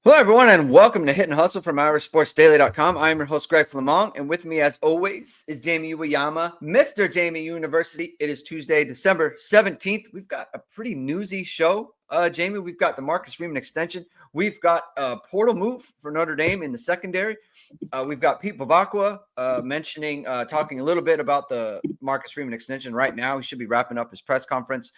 Hello, everyone, and welcome to Hit and Hustle from IrishSportsDaily.com. I am your host, Greg Flammang, and with me, as always, is Jamie Uyeyama, Mr. Jamie University. It is Tuesday, December 17th. We've got a pretty newsy show, Jamie. We've got the Marcus Freeman extension. We've got a portal move for Notre Dame in the secondary. We've got Pete Bavacqua talking a little bit about the Marcus Freeman extension right now. He should be wrapping up his press conference.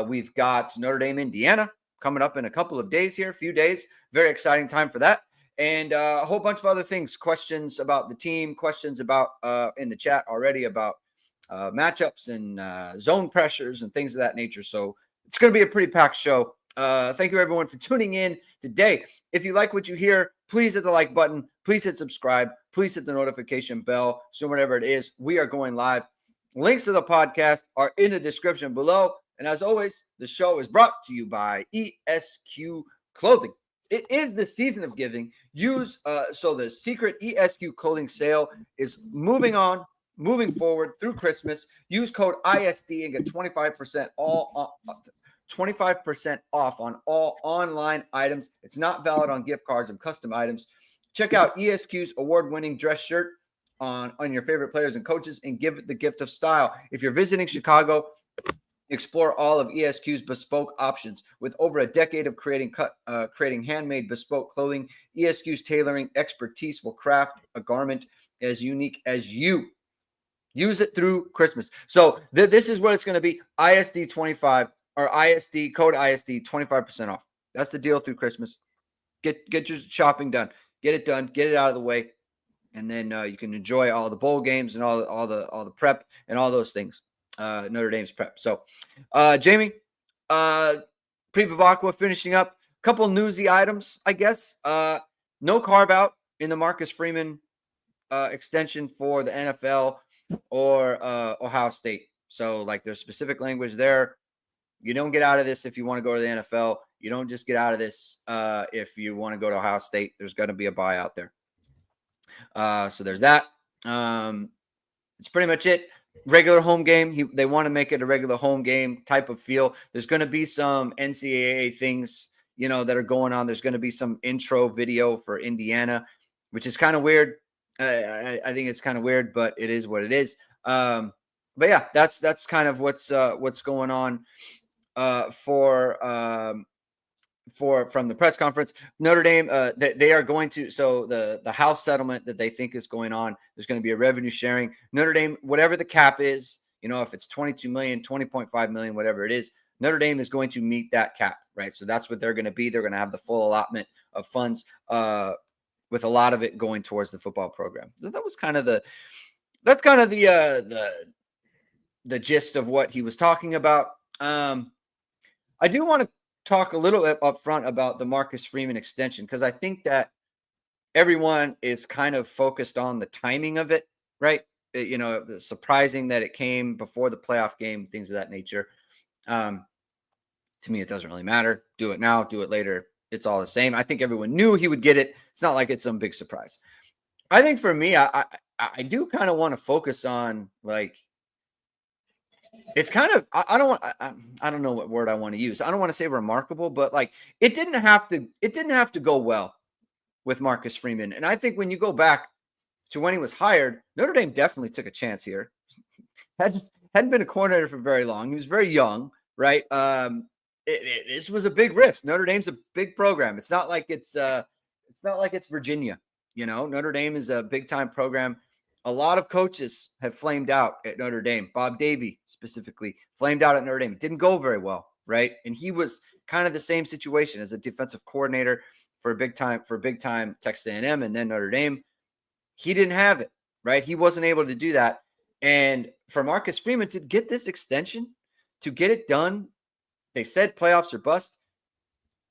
We've got Notre Dame, Indiana, coming up in a couple of days here, a few days. Very exciting time for that. And a whole bunch of other things, questions about the team, questions about in the chat already about matchups and zone pressures and things of that nature. So it's going to be a pretty packed show. Thank you, everyone, for tuning in today. If you like what you hear, please hit the like button. Please hit subscribe. Please hit the notification bell. So whenever it is, we are going live. Links to the podcast are in the description below. And as always, the show is brought to you by ESQ Clothing. It is the season of giving. So the secret ESQ clothing sale is moving forward through Christmas. Use code ISD and get 25% off on all online items. It's not valid on gift cards and custom items. Check out ESQ's award-winning dress shirt on your favorite players and coaches and give it the gift of style. If you're visiting Chicago, explore all of ESQ's bespoke options. With over a decade of creating handmade bespoke clothing, ESQ's tailoring expertise will craft a garment as unique as you. Use it through Christmas. So this is what it's going to be. ISD 25 or ISD code ISD 25% off. That's the deal through Christmas. Get your shopping done. Get it done. Get it out of the way, and then you can enjoy all the bowl games and all the prep and all those things. Notre Dame's prep. So, Jamie, Pre-Bavacqua finishing up. A couple newsy items, I guess. No carve-out in the Marcus Freeman extension for the NFL or Ohio State. So, like, there's specific language there. You don't get out of this if you want to go to the NFL. You don't just get out of this if you want to go to Ohio State. There's going to be a buyout there. So there's that. It's pretty much it. Regular home game. They want to make it a regular home game type of feel. There's going to be some NCAA things, that are going on. There's going to be some intro video for Indiana, which is kind of weird. I think it's kind of weird, but it is what it is. But yeah, that's kind of what's going on from the press conference. Notre Dame, they are going to, so the house settlement that they think is going on, there's going to be a revenue sharing. Notre Dame, whatever the cap is, if it's 22 million, 20.5 million, whatever it is, Notre Dame is going to meet that cap, right? So that's what they're going to be. They're going to have the full allotment of funds, with a lot of it going towards the football program. So that was kind of the gist of what he was talking about. I do want to talk a little bit up front about the Marcus Freeman extension, because I think that everyone is kind of focused on the timing of it, right? It's surprising that it came before the playoff game, things of that nature. To me, it doesn't really matter. Do it now, do it later. It's all the same. I think everyone knew he would get it. It's not like it's some big surprise. I think for me, I do kind of want to focus on, like, it's kind of, I don't know what word I want to use. I don't want to say remarkable, but like it didn't have to go well with Marcus Freeman. And I think when you go back to when he was hired, Notre Dame definitely took a chance here. Hadn't been a coordinator for very long. He was very young, right? This was a big risk. Notre Dame's a big program. It's not like it's Virginia. Notre Dame is a big time program. A lot of coaches have flamed out at Notre Dame. Bob Davie specifically flamed out at Notre Dame. It didn't go very well, right? And he was kind of the same situation as a defensive coordinator for big time Texas A&M and then Notre Dame. He didn't have it, right? He wasn't able to do that. And for Marcus Freeman to get this extension, to get it done, they said playoffs or bust.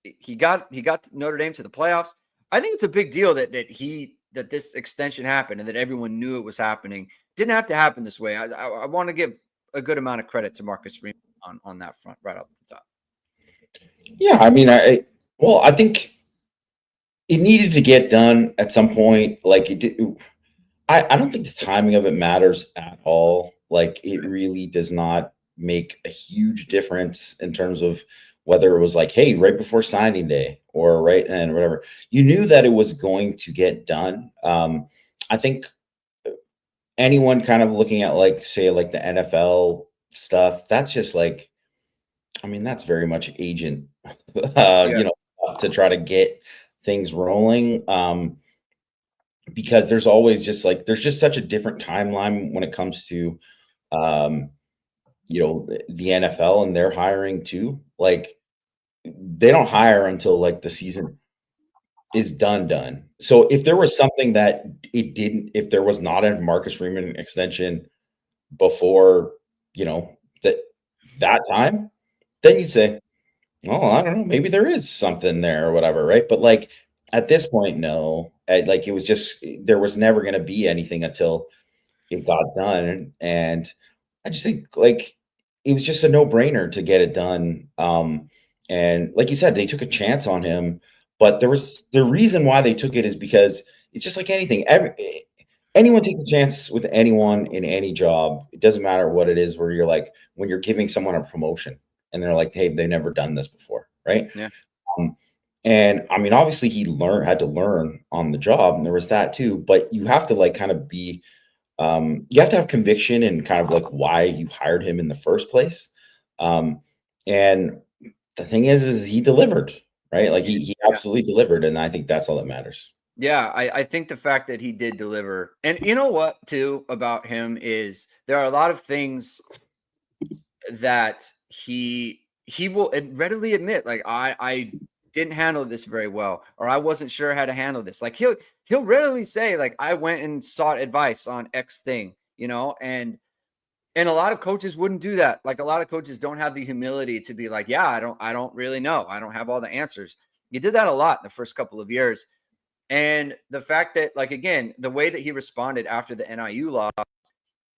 He got Notre Dame to the playoffs. I think it's a big deal that this extension happened and that everyone knew it was happening. Didn't have to happen this way. I want to give a good amount of credit to Marcus Freeman on that front right up the top. Yeah, I mean, I think it needed to get done at some point. Like it did. I don't think the timing of it matters at all. Like it really does not make a huge difference in terms of whether it was like, hey, right before signing day or right and whatever, you knew that it was going to get done. I think anyone kind of looking at like, say, like the NFL stuff, that's just like, I mean, that's very much agent, Yeah. to try to get things rolling. Because there's always just like, there's just such a different timeline when it comes to, um, the NFL and their hiring too. Like, they don't hire until like the season is done. So if there was something that if there was not a Marcus Freeman extension before, you know, that time, then you'd say, oh, I don't know, maybe there is something there or whatever, right? But like at this point, no. Like it was just there was never going to be anything until it got done, and I just think like it was just a no-brainer to get it done. And like you said, they took a chance on him, but there was the reason why they took it is because it's just like anything. Anyone takes a chance with anyone in any job. It doesn't matter what it is. Where you're like when you're giving someone a promotion, and they're like, "Hey, they've never done this before," right? Yeah. Um, and I mean, obviously, he had to learn on the job, and there was that too. But you have to like kind of be you have to have conviction and kind of like why you hired him in the first place. And the thing is he delivered, right? Like he Yeah. absolutely delivered, and I think that's all that matters. Yeah, I think the fact that he did deliver, and you know what too about him is there are a lot of things that he will readily admit, like I didn't handle this very well, or I wasn't sure how to handle this. Like he'll readily say, like, I went and sought advice on X thing, and a lot of coaches wouldn't do that. Like a lot of coaches don't have the humility to be like, yeah, I don't really know. I don't have all the answers. You did that a lot in the first couple of years. And the fact that, like, again, the way that he responded after the NIU loss,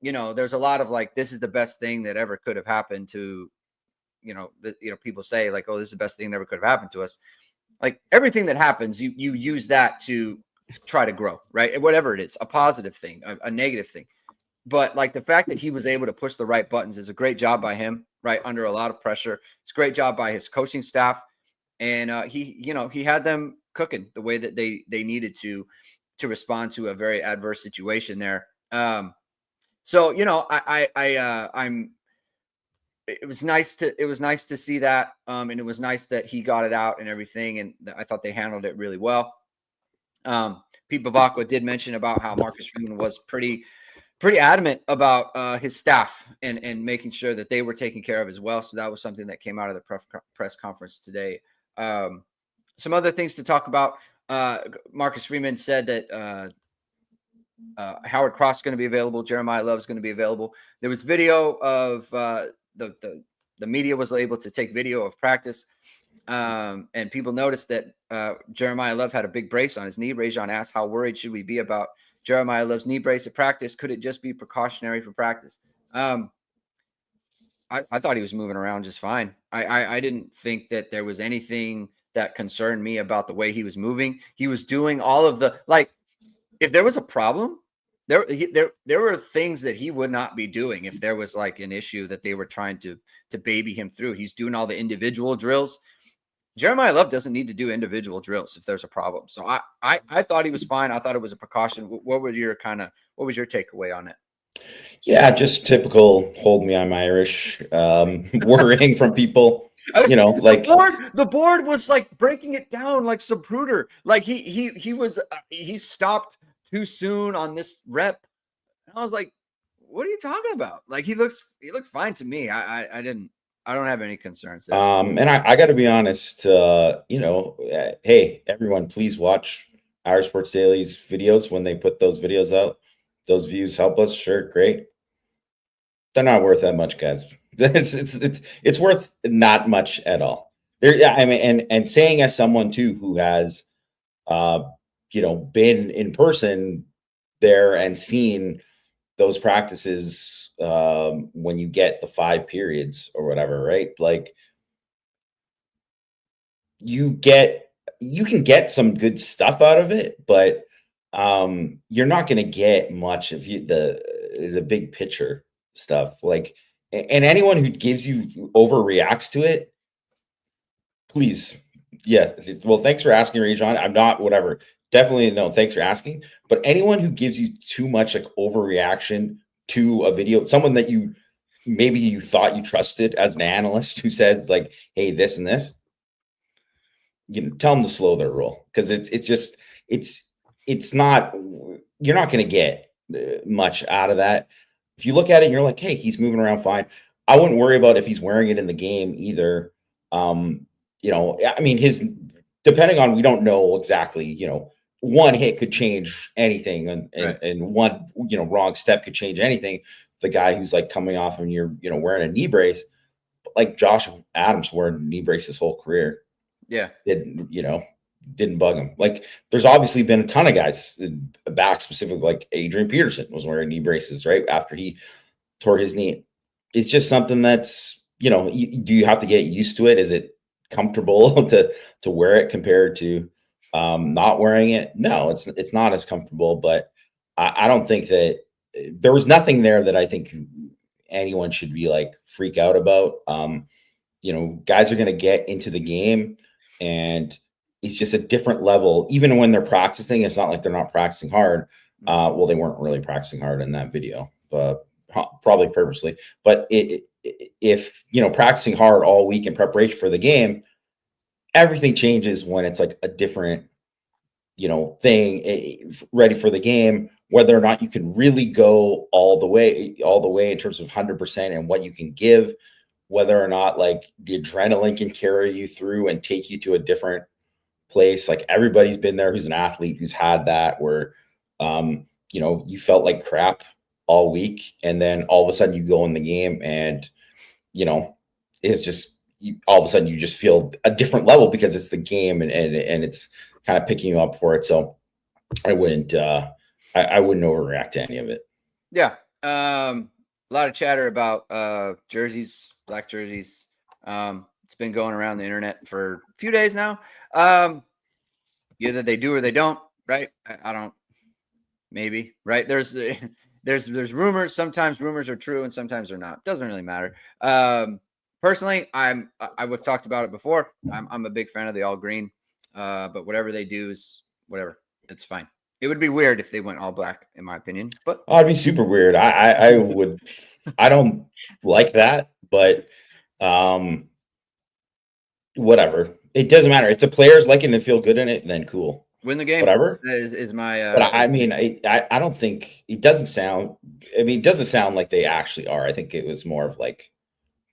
there's a lot of like, this is the best thing that ever could have happened to, people say like, oh, this is the best thing that ever could have happened to us. Like everything that happens, you use that to try to grow, right? Whatever it is, a positive thing, a negative thing. But like the fact that he was able to push the right buttons is a great job by him, right? Under a lot of pressure. It's a great job by his coaching staff. And he had them cooking the way that they needed to respond to a very adverse situation there. So I'm. It was nice to see that, and it was nice that he got it out and everything, and I thought they handled it really well. Pete Bavacqua did mention about how Marcus Freeman was pretty adamant about his staff and making sure that they were taken care of as well. So that was something that came out of the press conference today. Some other things to talk about. Marcus Freeman said that Howard Cross is going to be available. Jeremiah Love is going to be available. There was video of the media was able to take video of practice. And people noticed that Jeremiah Love had a big brace on his knee. Rajon asked, how worried should we be about Jeremiah Love's knee brace at practice? Could it just be precautionary for practice? I thought he was moving around just fine. I didn't think that there was anything that concerned me about the way he was moving. He was doing all of the, like, if there was a problem, there were things that he would not be doing if there was like an issue that they were trying to baby him through. He's doing all the individual drills. Jeremiah Love doesn't need to do individual drills if there's a problem. So I thought he was fine. I thought it was a precaution. What was your takeaway on it? Yeah, just typical hold me, I'm Irish, worrying from people, like the board was like breaking it down like Zapruder. Like he stopped too soon on this rep. And I was like, what are you talking about? Like he looks fine to me. I don't have any concerns there. And I got to be honest, hey, everyone, please watch Irish Sports Daily's videos when they put those videos out. Those views help us. Sure, great. They're not worth that much, guys. It's worth not much at all. Yeah, I mean, and saying as someone too who has, been in person there and seen those practices when you get the 5 periods or whatever, right? Like you can get some good stuff out of it, but you're not going to get much of the big picture stuff. Like, and anyone who gives you overreacts to it, Please. Yeah. Well, thanks for asking, Ray John. I'm not whatever. Definitely no. Thanks for asking. But anyone who gives you too much like overreaction to a video, someone that you maybe you thought you trusted as an analyst who said like, "Hey, this and this," tell them to slow their roll because it's just it's not you're not going to get much out of that. If you look at it and you're like, "Hey, he's moving around fine," I wouldn't worry about if he's wearing it in the game either. I mean, his depending on we don't know exactly. One hit could change anything, and one wrong step could change anything. The guy who's like coming off and you're wearing a knee brace, like Josh Adams wearing a knee brace his whole career. Yeah. Didn't bug him. Like there's obviously been a ton of guys back specifically, like Adrian Peterson was wearing knee braces right after he tore his knee. It's just something that's, do you have to get used to it? Is it comfortable to wear it compared to not wearing it? No, it's not as comfortable, but I don't think that there was nothing there that I think anyone should be like freak out about. Guys are going to get into the game and it's just a different level. Even when they're practicing, it's not like they're not practicing hard. Well, they weren't really practicing hard in that video, but probably purposely. But if practicing hard all week in preparation for the game, everything changes when it's like a different, thing ready for the game. Whether or not you can really go all the way in terms of 100% and what you can give. Whether or not like the adrenaline can carry you through and take you to a different place. Like everybody's been there who's an athlete who's had that where you felt like crap all week and then all of a sudden you go in the game and it's just all of a sudden you just feel a different level because it's the game and it's kind of picking you up for it. So I wouldn't overreact to any of it. Yeah. A lot of chatter about jerseys, black jerseys. It's been going around the internet for a few days now. Either they do or they don't, right? I don't. Maybe, right? There's rumors. Sometimes rumors are true and sometimes they're not. Doesn't really matter. Personally, we've talked about it before. I'm a big fan of the all green, but whatever they do is whatever. It's fine. It would be weird if they went all black, in my opinion. But it'd be super weird. I would. I don't like that, but whatever. It doesn't matter if the players like it and feel good in it. Then cool. Win the game. Whatever is my. But I mean, I don't think it doesn't sound. I mean, it doesn't sound like they actually are. I think it was more of like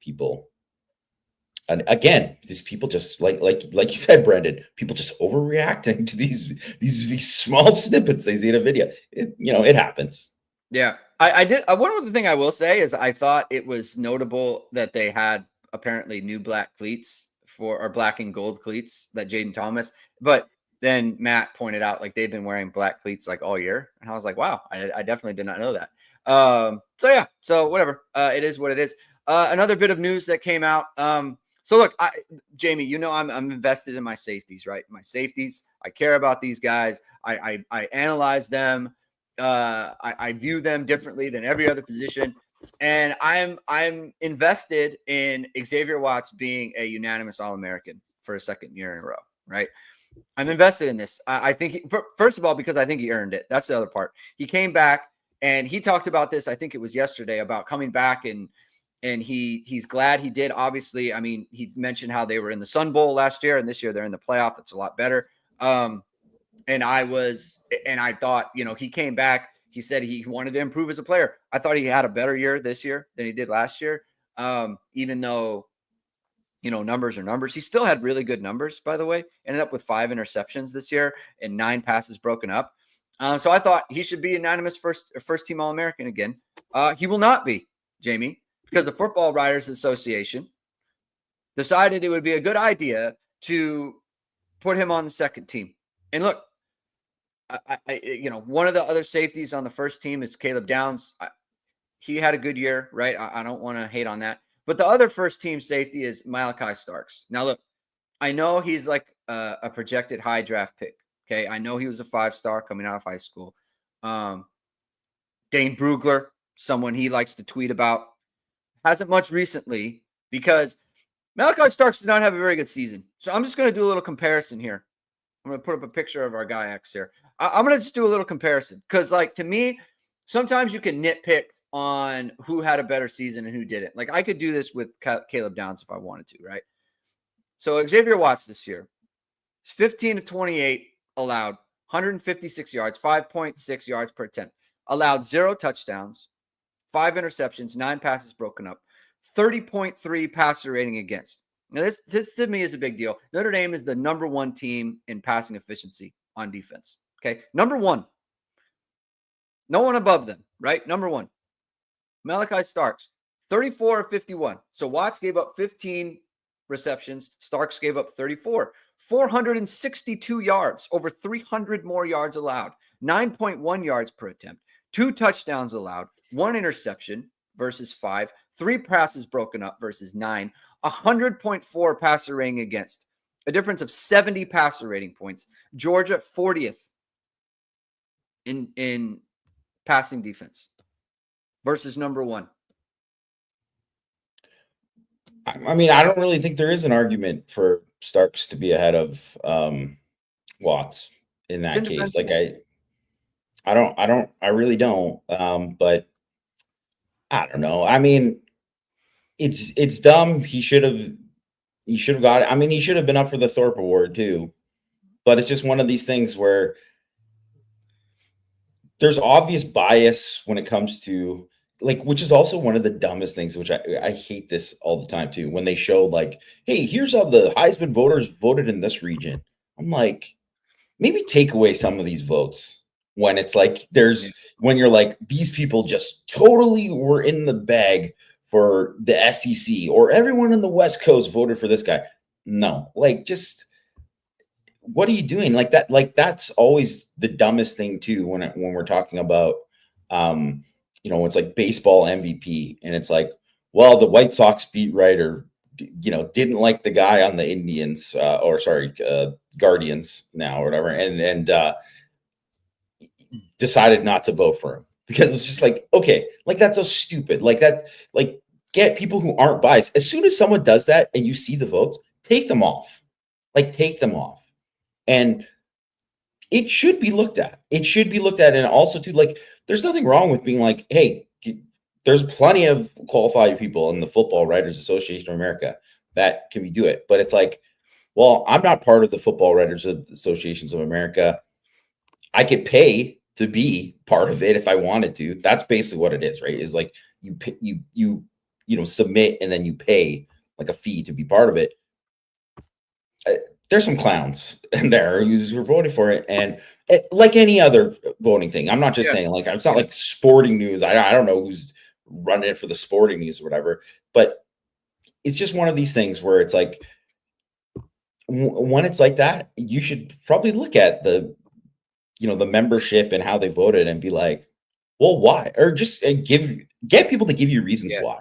people. And again, these people just like you said, Brendan. People just overreacting to these small snippets they see in a video. It happens. Yeah, I did. One other thing I will say is I thought it was notable that they had apparently new black cleats or black and gold cleats that Jaden Thomas, but then Matt pointed out like they've been wearing black cleats like all year, and I was like, wow, I definitely did not know that. So whatever, it is what it is. Another bit of news that came out. So look, Jamie, I'm invested in my safeties, right? My safeties. I care about these guys. I analyze them. I view them differently than every other position, and I'm invested in Xavier Watts being a unanimous All-American for a second year in a row, right? I'm invested in this. I think, first of all, because I think he earned it. That's the other part. He came back and he talked about this. I think it was yesterday about coming back and he's glad he did. Obviously, I mean, he mentioned how they were in the Sun Bowl last year and this year they're in the playoff. It's a lot better. And I thought, he came back. He said he wanted to improve as a player. I thought he had a better year this year than he did last year. Even though, numbers are numbers. He still had really good numbers, by the way. Ended up with 5 interceptions this year and 9 passes broken up. So I thought he should be unanimous first team All-American again. He will not be, Jamie, because the Football Writers Association decided it would be a good idea to put him on the second team. And look, one of the other safeties on the first team is Caleb Downs. He had a good year, right? I don't want to hate on that. But the other first team safety is Malachi Starks. Now, look, I know he's like a projected high draft pick. Okay. I know he was a 5-star coming out of high school. Dane Brugler, someone he likes to tweet about, hasn't much recently because Malachi Starks did not have a very good season. So I'm just going to do a little comparison here. I'm going to put up a picture of our guy X here. I'm going to just do a little comparison because, like, to me, sometimes you can nitpick on who had a better season and who didn't. Like, I could do this with Caleb Downs if I wanted to, right? So Xavier Watts this year is 15 of 28 allowed, 156 yards, 5.6 yards per attempt. Allowed 0 touchdowns, 5 interceptions, 9 passes broken up, 30.3 passer rating against. Now, this to me is a big deal. Notre Dame is the number 1 team in passing efficiency on defense. Okay, number 1. No one above them, right? Number 1. Malachi Starks, 34 of 51. So Watts gave up 15 receptions. Starks gave up 34. 462 yards, over 300 more yards allowed. 9.1 yards per attempt. 2 touchdowns allowed. 1 interception versus 5. 3 passes broken up versus 9. 100.4 passer rating against. A difference of 70 passer rating points. Georgia 40th in passing defense versus number 1. I mean, I don't really think there is an argument for Starks to be ahead of Watts in that case. Like I really don't. But I don't know. I mean, it's dumb. He should have got it. I mean, he should have been up for the Thorpe Award too. But it's just one of these things where there's obvious bias when it comes to, like, which is also one of the dumbest things, which I hate this all the time too, when they show like, hey, here's how the Heisman voters voted in this region. I'm like, maybe take away some of these votes when it's like when you're like, these people just totally were in the bag for the SEC, or everyone in the West Coast voted for this guy. No, like, just what are you doing? Like that, like that's always the dumbest thing too when we're talking about it's like baseball MVP, and it's like, well, the White Sox beat writer, didn't like the guy on the Indians, Guardians now or whatever, and decided not to vote for him because it's just like, okay, like that's so stupid. Like that, like get people who aren't biased. As soon as someone does that and you see the votes, take them off. Like take them off. And it should be looked at. It should be looked at. And also too, like, there's nothing wrong with being like, hey, there's plenty of qualified people in the Football Writers Association of America that can do it. But it's like, well, I'm not part of the Football Writers Associations of America. I could pay to be part of it if I wanted to. That's basically what it is, right? Is like you submit and then you pay like a fee to be part of it. There's some clowns in there who are voting for it, and like any other voting thing, I'm not just saying like it's not like sporting news. I don't know who's running it for the sporting news or whatever, but it's just one of these things where it's like when it's like that, you should probably look at the membership and how they voted and be like, well, why? Or just get people to give you reasons why.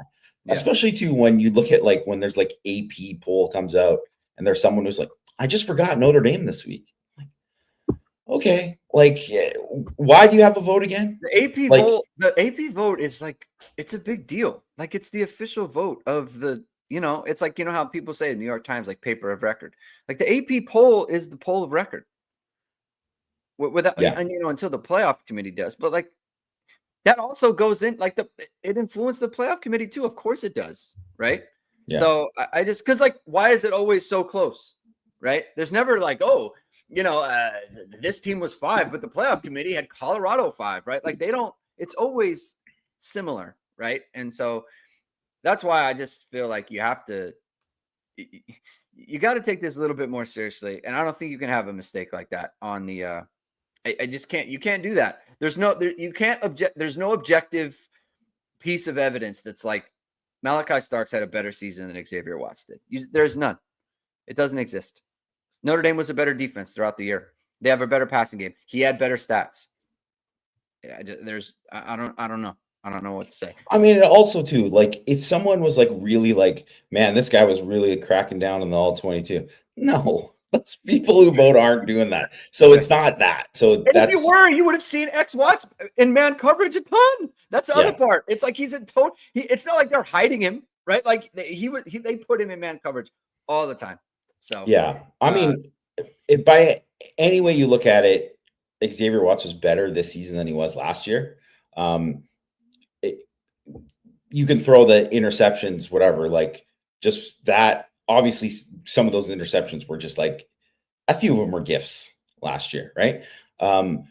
Especially too when you look at like when there's like AP poll comes out and there's someone who's like, I just forgot Notre Dame this week. Like, okay, like why do you have a vote again? The AP vote is like, it's a big deal. Like it's the official vote of the, it's like, how people say in New York Times, like paper of record. Like the AP poll is the poll of record. Without until the playoff committee does. But like that also goes in, like it influenced the playoff committee too. Of course it does, right? Yeah. So I just, because like, why is it always so close? Right? There's never like, this team was 5, but the playoff committee had Colorado 5, right? Like it's always similar, right? And so that's why I just feel like you got to take this a little bit more seriously. And I don't think you can have a mistake like that on the, I just can't, you can't do that. There's no objective piece of evidence that's like Malachi Starks had a better season than Xavier Watts did. There's none. It doesn't exist. Notre Dame was a better defense throughout the year. They have a better passing game. He had better stats. Yeah, I don't know. I don't know what to say. I mean, also too, like if someone was like really like, man, this guy was really cracking down in the all 22. No, those people who vote aren't doing that. So it's not that. So if you were, you would have seen X Watts in man coverage a ton. That's the other part. It's like he's in it's not like they're hiding him, right? Like they put him in man coverage all the time. So Yeah, I mean, by any way you look at it, Xavier Watts was better this season than he was last year. Um, it, you can throw the interceptions, whatever, like just that. Obviously, some of those interceptions were just like a few of them were gifts last year, right? Um,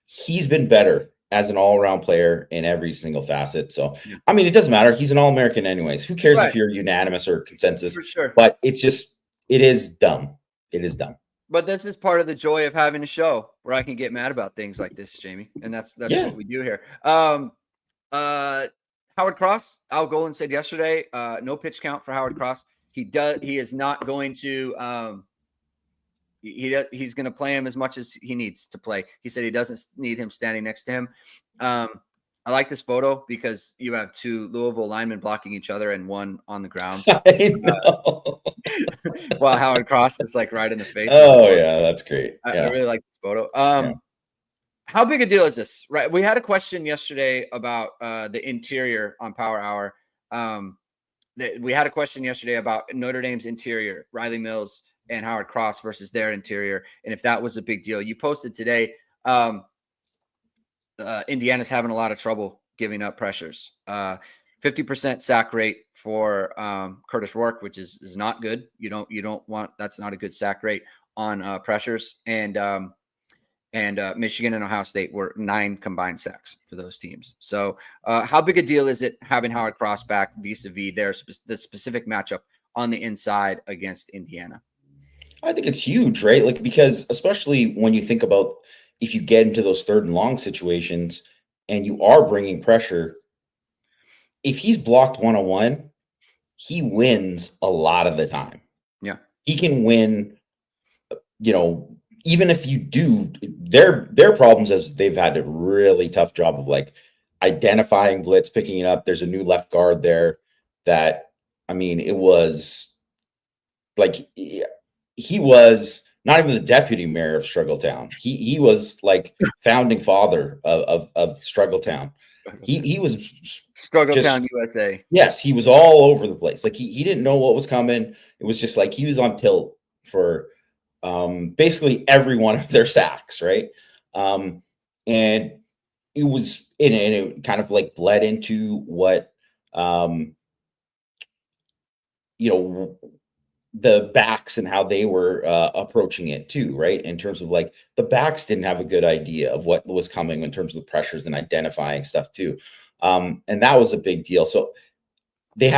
he's been better as an all-around player in every single facet. So, yeah. I mean, it doesn't matter. He's an All-American anyways. Who cares Right. if you're unanimous or consensus? For sure. But it's just, it is dumb. It is dumb. But this is part of the joy of having a show where I can get mad about things like this, Jamie. And that's what we do here. Howard Cross, Al Golden said yesterday, no pitch count for Howard Cross. He is not going to he's going to play him as much as he needs to play. He said he doesn't need him standing next to him. I like this photo because you have two Louisville linemen blocking each other and one on the ground. I know. While Howard Cross is like right in the face. Oh yeah, that's great. Yeah. I really like this photo. How big a deal is this? Right. We had a question yesterday about the interior on Power Hour. We had a question yesterday about Notre Dame's interior, Riley Mills and Howard Cross versus their interior, and if that was a big deal. You posted today. Indiana's having a lot of trouble giving up pressures. 50% sack rate for Curtis Rourke, which is not good. You don't want, that's not a good sack rate on pressures. And Michigan and Ohio State were 9 combined sacks for those teams. So how big a deal is it having Howard Cross back vis-a-vis the specific matchup on the inside against Indiana? I think it's huge, right? Like, because especially when you think about if you get into those 3rd and long situations and you are bringing pressure, if he's blocked one-on-one, he wins a lot of the time. Yeah. He can win, even if you do, their problems is they've had a really tough job of like identifying blitz, picking it up. There's a new left guard there that, I mean, it was like he was not even the deputy mayor of Struggletown. He was like founding father of Struggletown. He was Struggletown, USA. Yes, he was all over the place. Like he didn't know what was coming. It was just like he was on tilt for basically every one of their sacks, right? And it was and it kind of like bled into what the backs and how they were approaching it too, right? In terms of like the backs didn't have a good idea of what was coming in terms of the pressures and identifying stuff too. And that was a big deal. So they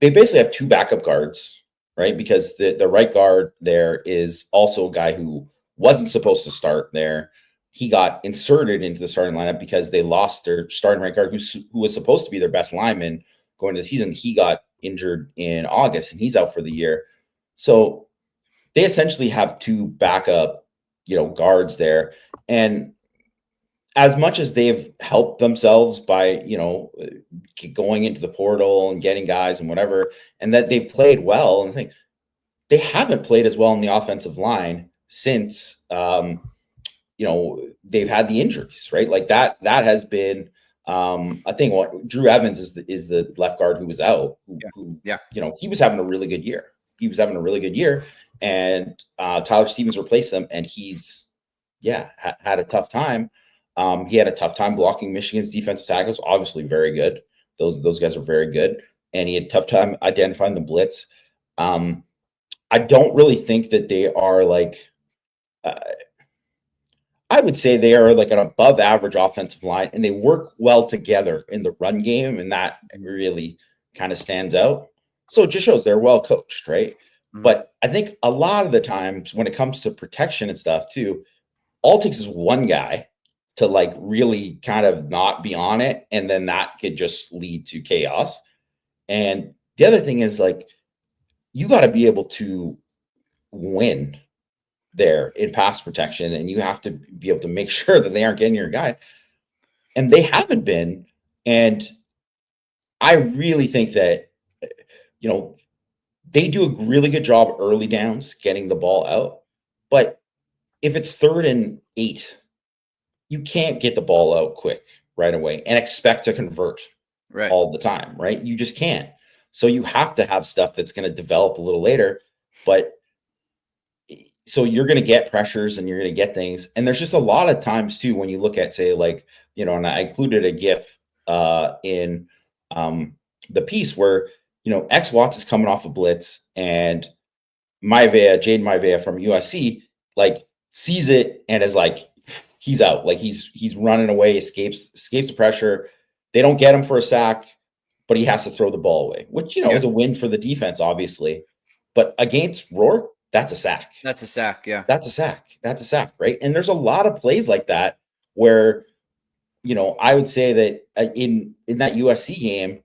basically have 2 backup guards, right? Because the right guard there is also a guy who wasn't supposed to start there. He got inserted into the starting lineup because they lost their starting right guard who was supposed to be their best lineman going into the season. He got injured in August and he's out for the year. So they essentially have 2 backup, guards there. And as much as they've helped themselves by, going into the portal and getting guys and whatever, and that they've played well, and I think they haven't played as well in the offensive line since, they've had the injuries, right? Like that has been, I think what Drew Evans is the left guard who was out, who he was having a really good year. And Tyler Stevens replaced him, and he's had a tough time. He had a tough time blocking Michigan's defensive tackles. Obviously, very good. Those guys are very good, and he had a tough time identifying the blitz. I don't really think that they are like. I would say they are like an above average offensive line, and they work well together in the run game, and that really kind of stands out. So it just shows they're well coached, right? Mm-hmm. But I think a lot of the times when it comes to protection and stuff too, all it takes is one guy to like really kind of not be on it, and then that could just lead to chaos. And the other thing is like you got to be able to win there in pass protection, and you have to be able to make sure that they aren't getting your guy, and they haven't been. And I really think that they do a really good job early downs getting the ball out, but if it's 3rd and 8, you can't get the ball out quick right away and expect to convert all the time, right? You just can't. So you have to have stuff that's going to develop a little later. But so you're going to get pressures and you're going to get things. And there's just a lot of times too, when you look at, say, like, and I included a GIF in the piece where, X Watts is coming off a blitz and Jaden Maivia from USC, like, sees it and is like, he's out. Like, he's running away, escapes the pressure. They don't get him for a sack, but he has to throw the ball away, which, is a win for the defense, obviously. But against Rourke, that's a sack. That's a sack. Yeah. That's a sack. Right. And there's a lot of plays like that where, I would say that in that USC game,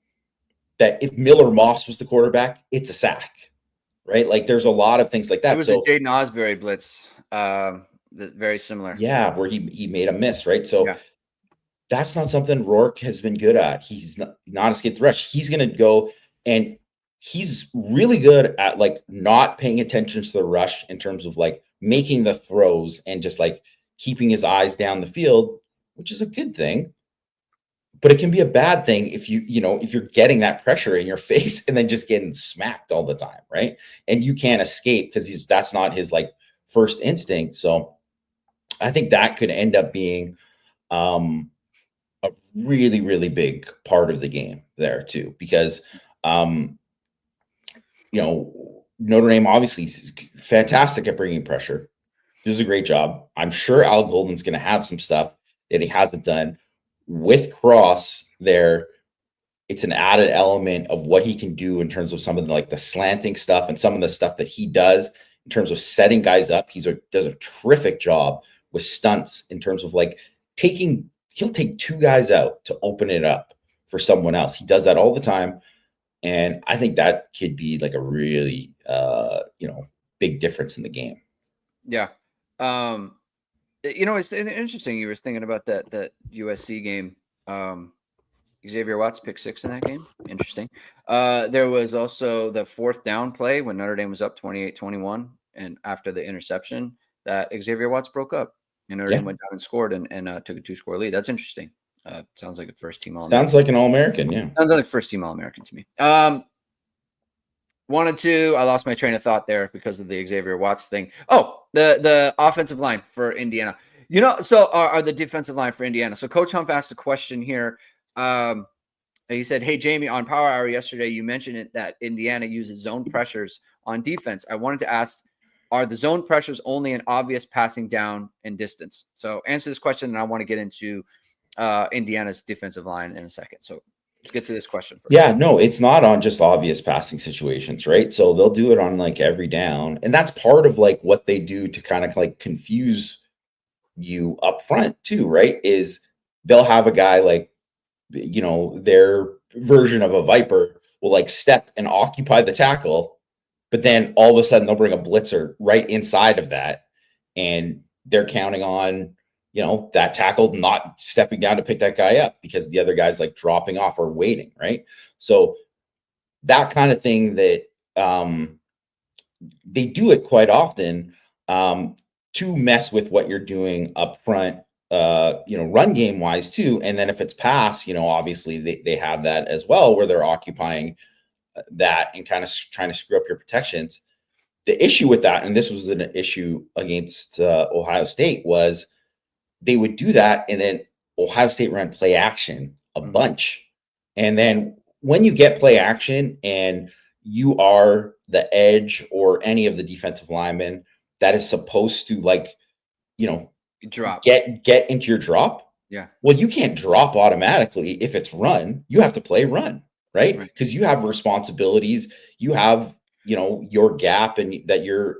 that if Miller Moss was the quarterback, it's a sack. Right. Like, there's a lot of things like that. It was a Jaden Osbury blitz. Very similar. Yeah. Where he made a miss. Right. So that's not something Rourke has been good at. He's not escaped the rush. He's going to go, and he's really good at, like, not paying attention to the rush in terms of, like, making the throws and just, like, keeping his eyes down the field, which is a good thing. But it can be a bad thing if if you're getting that pressure in your face and then just getting smacked all the time, right? And you can't escape because that's not his, like, first instinct. So I think that could end up being a really, really big part of the game there too, because Notre Dame obviously is fantastic at bringing pressure. Does a great job. I'm sure Al Golden's going to have some stuff that he hasn't done with Cross there. It's an added element of what he can do in terms of some of the slanting stuff and some of the stuff that he does in terms of setting guys up. Does a terrific job with stunts in terms of, like, he'll take two guys out to open it up for someone else. He does that all the time. And I think that could be, like, a really, big difference in the game. Yeah. It's interesting. You were thinking about that USC game. Xavier Watts picked 6 in that game. Interesting. There was also the 4th down play when Notre Dame was up 28-21. And after the interception, that Xavier Watts broke up. And Notre Dame went down and scored and took a 2-score lead. That's interesting. Sounds like a first-team All-American. Sounds like an All-American, yeah. Sounds like first-team All-American to me. I lost my train of thought there because of the Xavier Watts thing. Oh, the offensive line for Indiana. Are the defensive line for Indiana. So Coach Humph asked a question here. He said, "Hey, Jamie, on Power Hour yesterday, you mentioned it that Indiana uses zone pressures on defense. I wanted to ask, are the zone pressures only an obvious passing down and distance?" So answer this question, and I want to get into Indiana's defensive line in a second. So let's get to this question first. Yeah, no, it's not on just obvious passing situations, right? So they'll do it on, like, every down. And that's part of, like, what they do to kind of, like, confuse you up front too, right? Is they'll have a guy, like, their version of a Viper will, like, step and occupy the tackle, but then all of a sudden they'll bring a blitzer right inside of that. And they're counting on, that tackle not stepping down to pick that guy up because the other guy's, like, dropping off or waiting, right? So that kind of thing that they do it quite often to mess with what you're doing up front, run game wise too. And then if it's pass, obviously they have that as well, where they're occupying that and kind of trying to screw up your protections. The issue with that, and this was an issue against Ohio State, was they would do that, and then Ohio State ran play action a bunch. And then when you get play action and you are the edge or any of the defensive linemen that is supposed to, like, drop, get into your drop. Yeah. Well, you can't drop automatically if it's run. You have to play run, right? Because you have responsibilities. You have, your gap and that you're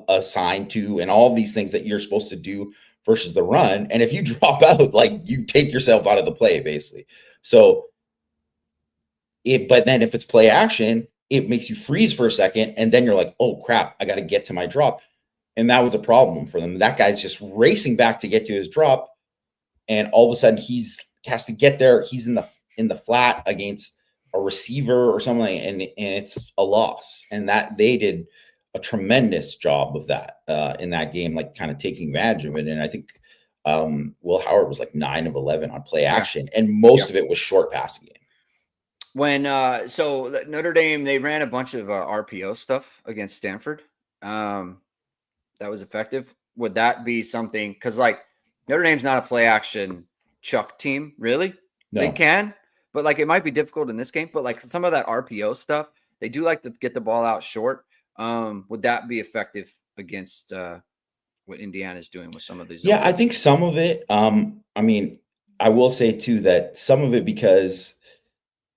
assigned to, and all these things that you're supposed to do versus the run. And if you drop out, like, you take yourself out of the play, basically. So but then if it's play action, it makes you freeze for a second, and then you're like, oh crap, I got to get to my drop. And that was a problem for them. That guy's just racing back to get to his drop, and all of a sudden has to get there. He's in the flat against a receiver or something, and it's a loss. And that they did a tremendous job of that in that game, like, kind of taking advantage of it. And I think Will Howard was like 9 of 11 on play action, and most of it was short passing game. When so Notre Dame, they ran a bunch of RPO stuff against Stanford. That was effective. Would that be something? Because like Notre Dame's not a play action chuck team, really. They No. can, but like it might be difficult in this game. But like some of that RPO stuff, they do like to get the ball out short. Would that be effective against what Indiana's doing with some of these? Yeah, I think some of it. I mean, I will say too that some of it, because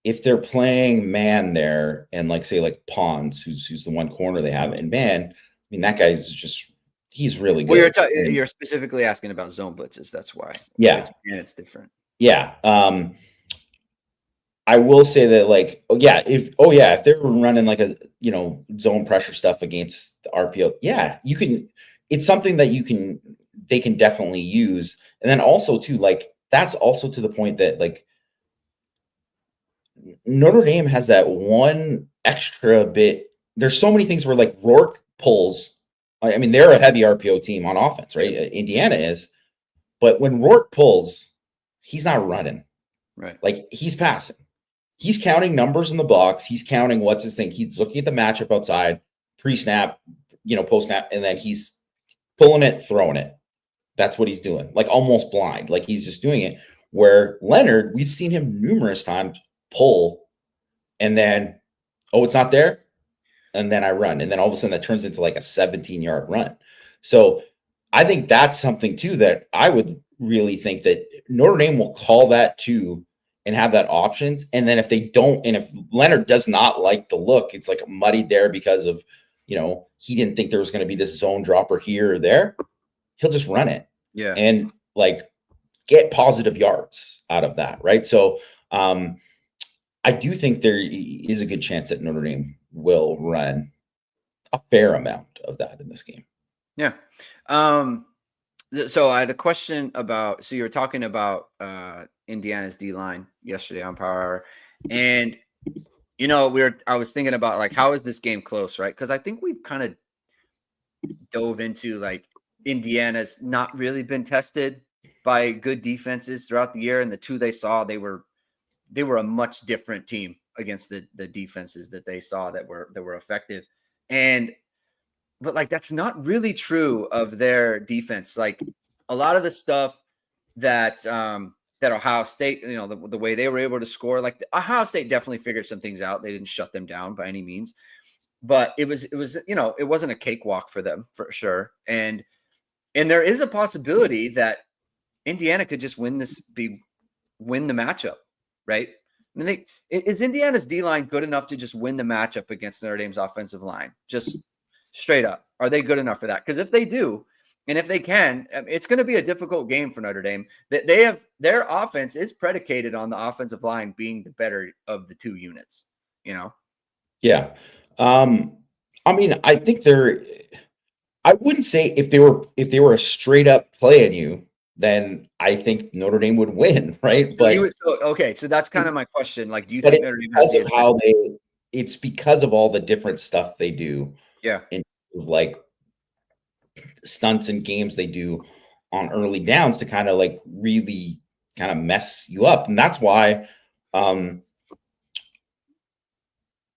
if they're playing man there and like say like Pons, who's the one corner they have, and man, I mean that guy's just he's really Well, good. you're specifically asking about zone blitzes. That's why. Yeah, It's different. yeah. I will say that like if they're running like a zone pressure stuff against the RPO, yeah, you can. It's something that they can definitely use, and then also too like that's also to the point that like Notre Dame has that one extra bit. There's so many things where like Rourke pulls. I mean, they're a heavy RPO team on offense, right? Indiana is, but when Rourke pulls, he's not running. Right. Like he's passing. He's counting numbers in the box. He's counting what's his thing. He's looking at the matchup outside, pre-snap, post-snap, and then he's pulling it, throwing it. That's what he's doing. Like almost blind. Like he's just doing it. Where Leonard, we've seen him numerous times pull, and then, oh, it's not there. And then I run. And then all of a sudden that turns into like a 17-yard run. So I think that's something too that I would really think that Notre Dame will call that too and have that options. And then if they don't, and if Leonard does not like the look, it's like muddied there because of, he didn't think there was going to be this zone dropper here or there, he'll just run it. Yeah. And like get positive yards out of that. Right. So I do think there is a good chance that Notre Dame will run a fair amount of that in this game. Yeah. So I had a question about, so you were talking about Indiana's D-line yesterday on Power Hour, and I was thinking about like, how is this game close, right? Because I think we've kind of dove into like Indiana's not really been tested by good defenses throughout the year, and the two they saw, they were a much different team against the defenses that they saw that were effective. But like, that's not really true of their defense. Like a lot of the stuff that Ohio State, the way they were able to score, like Ohio State definitely figured some things out. They didn't shut them down by any means, but it wasn't a cakewalk for them for sure. And there is a possibility that Indiana could just win the matchup, right? I mean, is Indiana's D-line good enough to just win the matchup against Notre Dame's offensive line? Just straight up, are they good enough for that? Because if they do, and if they can, it's going to be a difficult game for Notre Dame. They have their offense is predicated on the offensive line being the better of the two units. Yeah, I mean, I think I wouldn't say if they were a straight up playing you, then I think Notre Dame would win, right? But so that's kind of my question. Like, do you think Notre Dame has because of it's because of all the different stuff they do. Yeah. In like stunts and games they do on early downs to kind of like really kind of mess you up. And that's why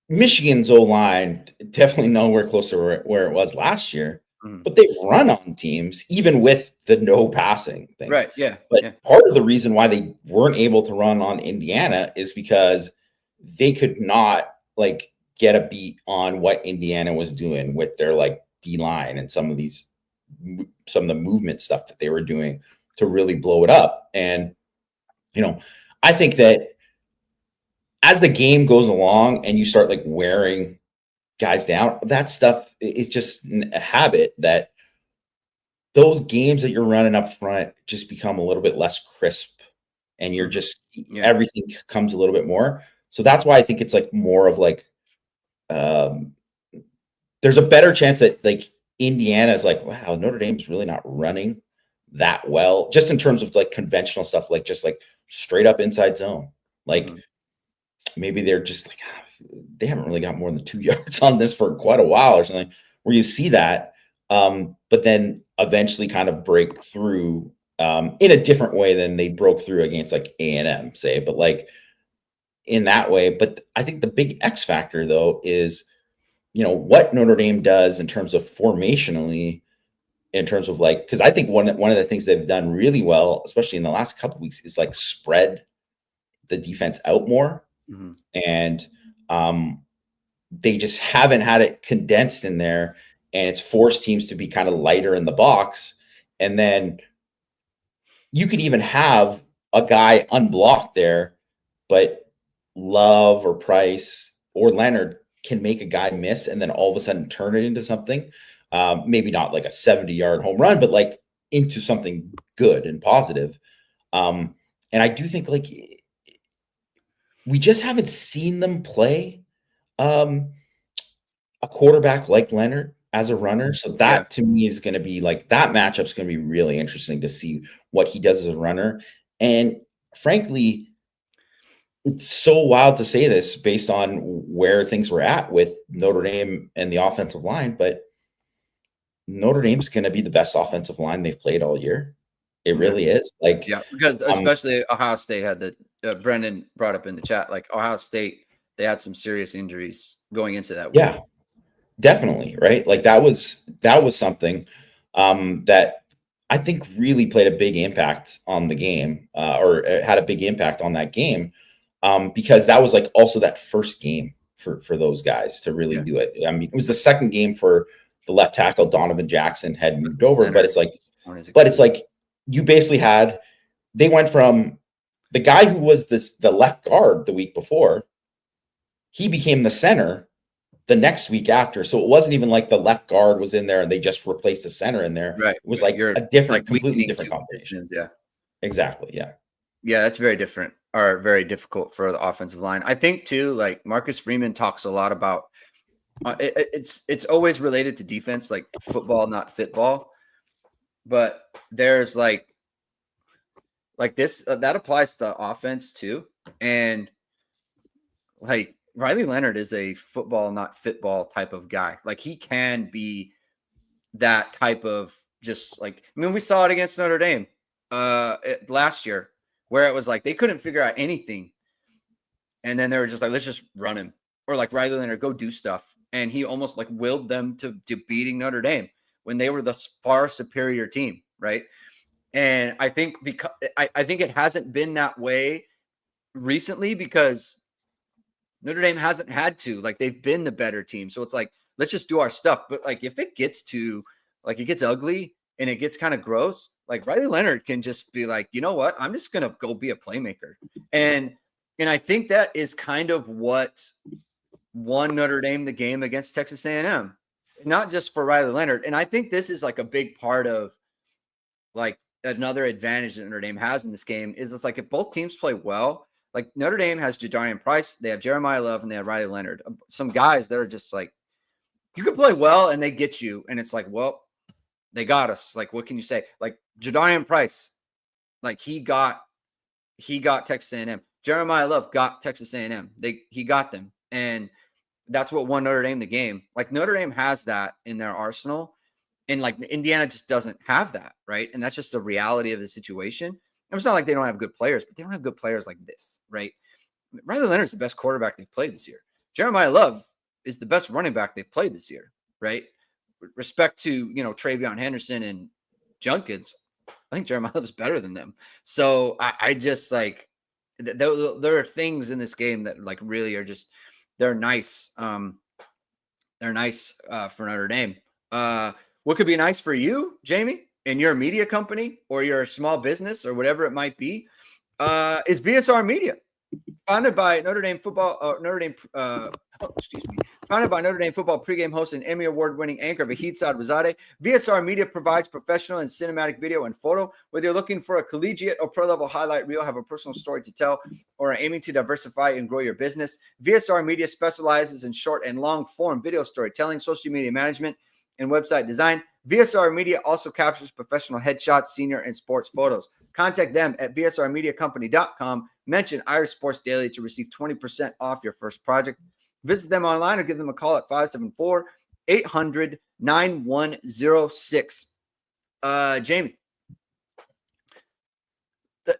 Michigan's O-line definitely nowhere close to where it was last year. Mm-hmm. But they've run on teams even with the no passing thing. Right. Yeah. But part of the reason why they weren't able to run on Indiana is because they could not like get a beat on what Indiana was doing with their like D-line and some of the movement stuff that they were doing to really blow it up. And, I think that as the game goes along and you start like wearing guys down, that stuff is just a habit that those games that you're running up front just become a little bit less crisp and you're just, everything comes a little bit more. So that's why I think it's like more of like, there's a better chance that like Indiana is like, wow, Notre Dame's really not running that well, just in terms of like conventional stuff, like just like straight up inside zone. Like maybe they're just like, they haven't really got more than 2 yards on this for quite a while or something where you see that, but then eventually kind of break through in a different way than they broke through against like A&M, say. But like, in that way. But I think the big X factor, though, is, what Notre Dame does in terms of formationally, in terms of like, because I think one of the things they've done really well, especially in the last couple of weeks, is like spread the defense out more. Mm-hmm. And they just haven't had it condensed in there, and it's forced teams to be kind of lighter in the box. And then you could even have a guy unblocked there, but Love or Price or Leonard can make a guy miss and then all of a sudden turn it into something. Maybe not like a 70-yard home run, but like into something good and positive. And I do think like we just haven't seen them play a quarterback like Leonard as a runner. So that to me is going to be like, that matchup's going to be really interesting to see what he does as a runner. And frankly, it's so wild to say this based on where things were at with Notre Dame and the offensive line, but Notre Dame's going to be the best offensive line they've played all year. It really is. Like, because especially Ohio State had the Brendan brought up in the chat, like Ohio State, they had some serious injuries going into that week. Yeah, definitely. Right. Like that was something that I think really played a big impact on the game, or had a big impact on that game, because that was like also that first game for those guys to really do it. I mean, it was the second game for the left tackle. Donovan Jackson had moved over, but it's like you basically they went from the guy who was the left guard the week before, he became the center the next week after. So it wasn't even like the left guard was in there and they just replaced the center in there. Right. It was like a different, completely different combination. Yeah. Exactly. Yeah. Yeah. That's very different, or very difficult for the offensive line. I think too, like Marcus Freeman talks a lot about, it's always related to defense, like football, not fitball. But there's like this, that applies to offense too. And like Riley Leonard is a football, not fitball type of guy. Like he can be that type of just like, I mean, we saw it against Notre Dame last year where it was like they couldn't figure out anything. And then they were just like, let's just run him. Or like Riley Leonard, go do stuff. And he almost like willed them to beating Notre Dame when they were the far superior team, right? And I think I think it hasn't been that way recently because Notre Dame hasn't had to. Like they've been the better team. So it's like, let's just do our stuff. But like if it gets to like it gets ugly and it gets kind of gross, like Riley Leonard can just be like, you know what? I'm just gonna go be a playmaker. And I think that is kind of what won Notre Dame the game against Texas A&M. Not just for Riley Leonard. And I think this is like a big part of like another advantage that Notre Dame has in this game is it's like if both teams play well, like Notre Dame has Jadarian Price, they have Jeremiah Love, and they have Riley Leonard. Some guys that are just like, you can play well and they get you. And it's like, well, they got us. Like, what can you say? Like Jadarian Price, like he got Texas A&M. Jeremiah Love got Texas A&M. He got them. And that's what won Notre Dame the game. Like Notre Dame has that in their arsenal. And like Indiana just doesn't have that, right? And that's just the reality of the situation. And it's not like they don't have good players, but they don't have good players like this, right? Riley Leonard's the best quarterback they've played this year. Jeremiah Love is the best running back they've played this year, right? With respect to, Travion Henderson and Junkins, I think Jeremiah Love is better than them. So I just like, there are things in this game that like really are just, they're nice. They're nice for Notre Dame. What could be nice for you, Jamie, in your media company or your small business or whatever it might be, is VSR Media, founded by Notre Dame Football. Founded by Notre Dame Football pregame host and Emmy Award-winning anchor Vahid Sadrazadeh. VSR Media provides professional and cinematic video and photo. Whether you're looking for a collegiate or pro-level highlight reel, have a personal story to tell, or are aiming to diversify and grow your business, VSR Media specializes in short and long-form video storytelling, social media management, and website design. VSR Media also captures professional headshots, senior, and sports photos. Contact them at vsrmediacompany.com. Mention Irish Sports Daily to receive 20% off your first project. Visit them online or give them a call at 574-800-9106. Jamie, a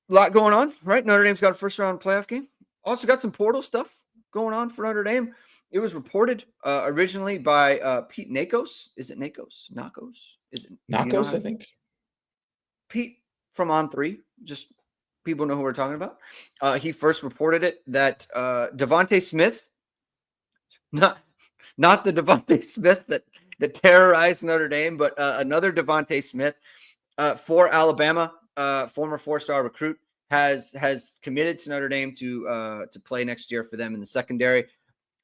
lot going on, right? Notre Dame's got a first-round playoff game. Also got some portal stuff going on for Notre Dame. It was reported originally by Pete Nakos. Is it Nakos? Nakos? Is it Nakos, I think. Pete from On3, just people know who we're talking about. He first reported it that Devonta Smith, not the Devonta Smith that terrorized Notre Dame, but another Devonta Smith for Alabama, former 4-star recruit, has committed to Notre Dame to play next year for them in the secondary.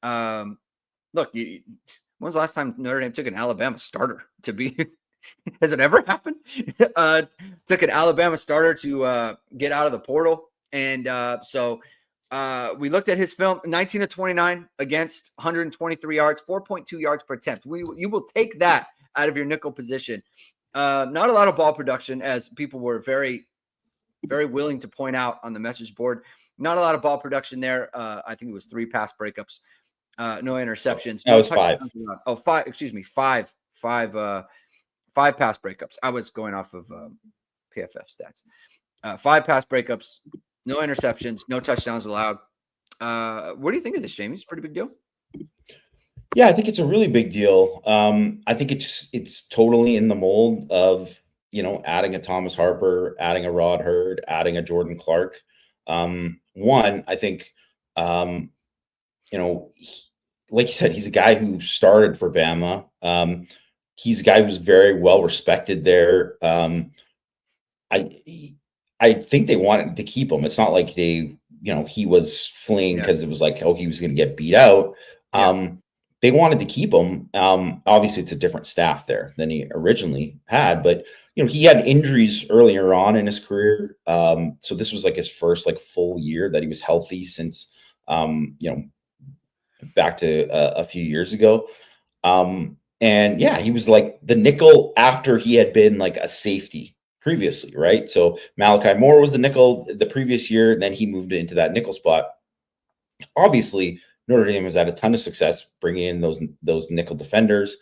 Look, when was the last time Notre Dame took an Alabama starter to be? Has it ever happened? Took an Alabama starter to get out of the portal. And so we looked at his film, 19 of 29 against 123 yards, 4.2 yards per attempt. You will take that out of your nickel position. Not a lot of ball production, as people were very, very willing to point out on the message board. Not a lot of ball production there. I think it was 3 pass breakups, no interceptions. No, it was 5. Oh, 5. Excuse me, 5 pass breakups. I was going off of PFF stats. 5 pass breakups, no interceptions, no touchdowns allowed. What do you think of this, Jamie? It's a pretty big deal. Yeah, I think it's a really big deal. I think it's totally in the mold of, adding a Thomas Harper, adding a Rod Hurd, adding a Jordan Clark. One, I think, like you said, he's a guy who started for Bama. He's a guy who's very well respected there. I think they wanted to keep him. It's not like he was fleeing because it was like, oh, he was going to get beat out. They wanted to keep him. Obviously, it's a different staff there than he originally had, but he had injuries earlier on in his career. So this was like his first full year that he was healthy since back to a few years ago. And yeah, he was like the nickel after he had been like a safety previously, right? So Malachi Moore was the nickel the previous year, then he moved into that nickel spot. Obviously, Notre Dame has had a ton of success bringing in those nickel defenders.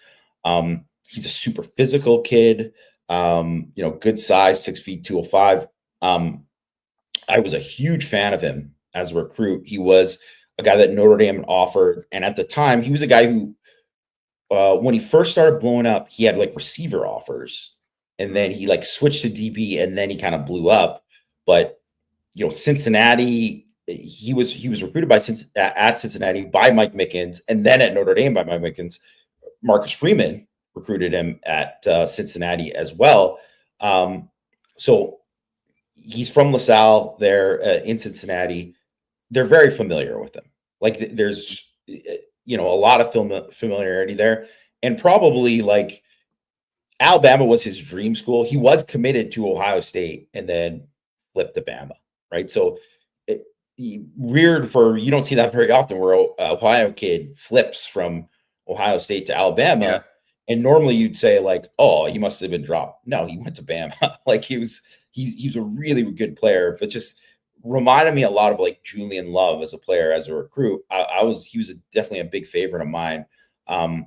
He's a super physical kid, good size, 6 feet, 205. I was a huge fan of him as a recruit. He was a guy that Notre Dame offered. And at the time, he was a guy who, when he first started blowing up, he had receiver offers. And then he switched to DB, and then he kind of blew up. But, Cincinnati, he was recruited at Cincinnati by Mike Mickens, and then at Notre Dame by Mike Mickens. Marcus Freeman recruited him at Cincinnati as well. So he's from LaSalle there in Cincinnati. They're very familiar with him. There's, a lot of familiarity there. And probably Alabama was his dream school. He was committed to Ohio State and then flipped to Bama, right? So weird you don't see that very often where a Ohio kid flips from Ohio State to Alabama. Yeah. And normally you'd say oh, he must have been dropped. No, he went to Bama. He's a really good player, but just reminded me a lot of Julian Love as a player, as a recruit. He was definitely a big favorite of mine. And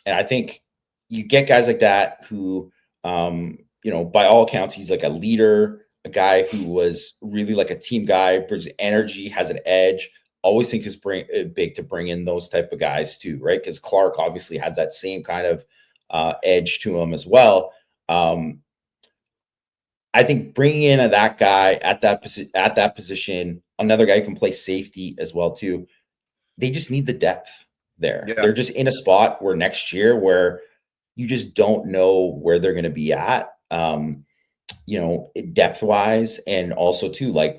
I think you get guys like that who, by all accounts, he's a leader, a guy who was really a team guy, brings energy, has an edge. Always think is big to bring in those type of guys too, right? Because Clark obviously has that same kind of edge to him as well. I think bringing in that guy at that position, another guy who can play safety as well too. They just need the depth there. Yeah. They're just in a spot where next year where you just don't know where they're going to be at, depth wise, and also too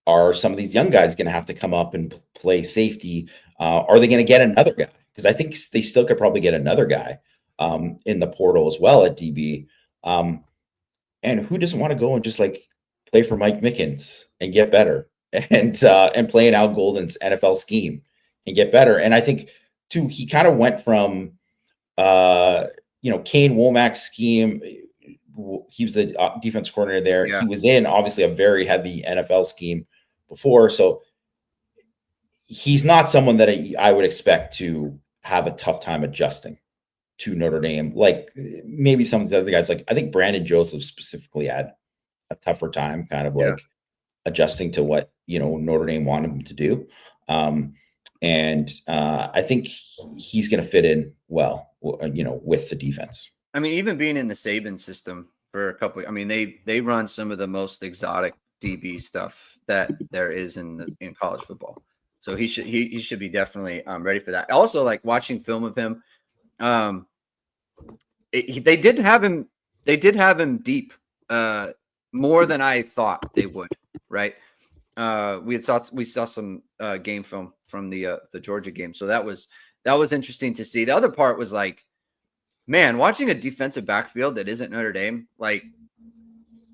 are some of these young guys going to have to come up and play safety? Are they going to get another guy? Because I think they still could probably get another guy in the portal as well at DB. And who doesn't want to go and just play for Mike Mickens and get better and play in Al Golden's NFL scheme and get better? And I think too, he kind of went from, Kane Womack's scheme. He was the defense coordinator there. Yeah. He was in obviously a very heavy NFL scheme before. So he's not someone that I would expect to have a tough time adjusting to Notre Dame. Maybe some of the other guys, I think Brandon Joseph specifically had a tougher time adjusting to what, Notre Dame wanted him to do. I think he's going to fit in well, with the defense. I mean, even being in the Saban system for a couple, I mean, they run some of the most exotic DB stuff that there is in college football. So he should be definitely ready for that. Also, like watching film of him, they did have him deep more than I thought they would. Right. We saw some game film from the Georgia game, so that was interesting to see. The other part was like, man, watching a defensive backfield that isn't Notre Dame, like,